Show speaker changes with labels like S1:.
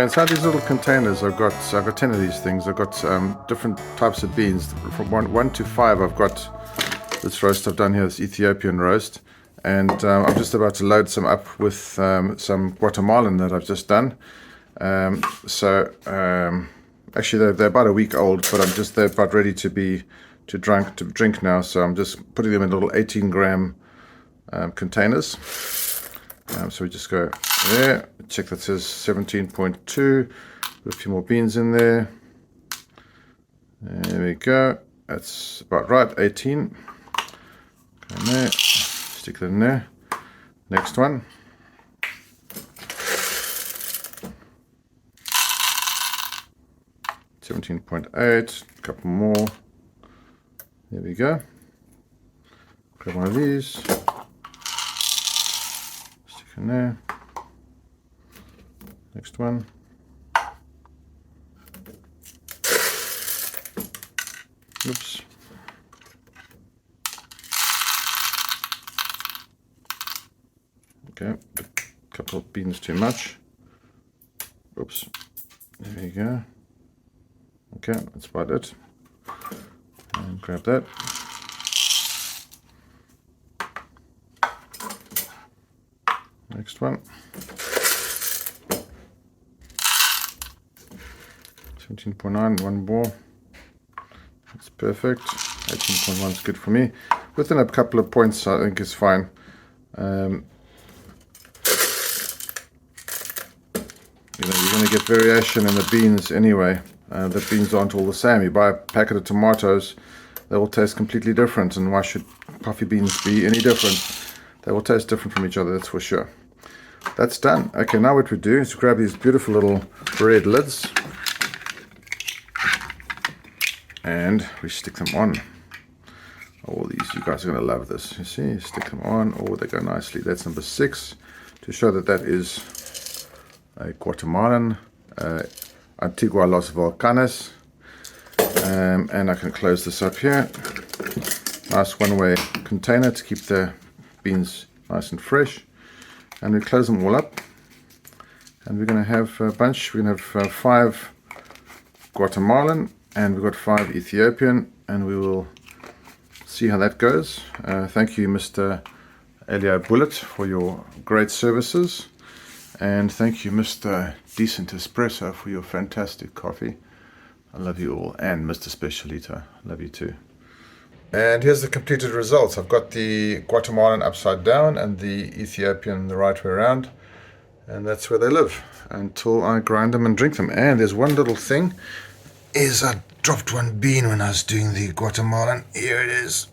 S1: inside these little containers, I've got 10 of these things. I've got different types of beans. From 1 to 5, I've got this roast I've done here, this Ethiopian roast. And I'm just about to load some up with some Guatemalan that I've just done. Actually, they're about a week old, but they're about ready to drink now. So I'm just putting them in little 18-gram containers. So we just go there, check that says 17.2, put a few more beans in there. There we go, that's about right, 18. Go in there, stick that in there. Next one. $17.8, a couple more. There we go. Grab one of these. In there. Next one. Oops. Okay, a couple of beans too much. Oops. There you go. Okay, that's about it. And grab that. Next one. 17.9, one more. That's perfect. 18.1 is good for me. Within a couple of points, I think is fine. You're going to get variation in the beans anyway. The beans aren't all the same. You buy a packet of tomatoes, they will taste completely different. And why should coffee beans be any different? They will taste different from each other, that's for sure. That's done. Okay, now what we do is grab these beautiful little red lids and we stick them on. All these, you guys are going to love this. You see, stick them on. Oh, they go nicely. That's number 6 to show that that is a Guatemalan Antigua Los Volcanes. And I can close this up here. Nice one-way container to keep the beans nice and fresh. And we close them all up, and we're going to have a bunch. We're going to have 5 Guatemalan, and we've got 5 Ethiopian, and we will see how that goes. Thank you, Mr. Elio Bullet, for your great services, and thank you, Mr. Decent Espresso, for your fantastic coffee. I love you all, and Mr. Specialito, I love you too. And here's the completed results. I've got the Guatemalan upside down and the Ethiopian the right way around. And that's where they live until I grind them and drink them. And there's one little thing, is I dropped one bean when I was doing the Guatemalan. Here it is.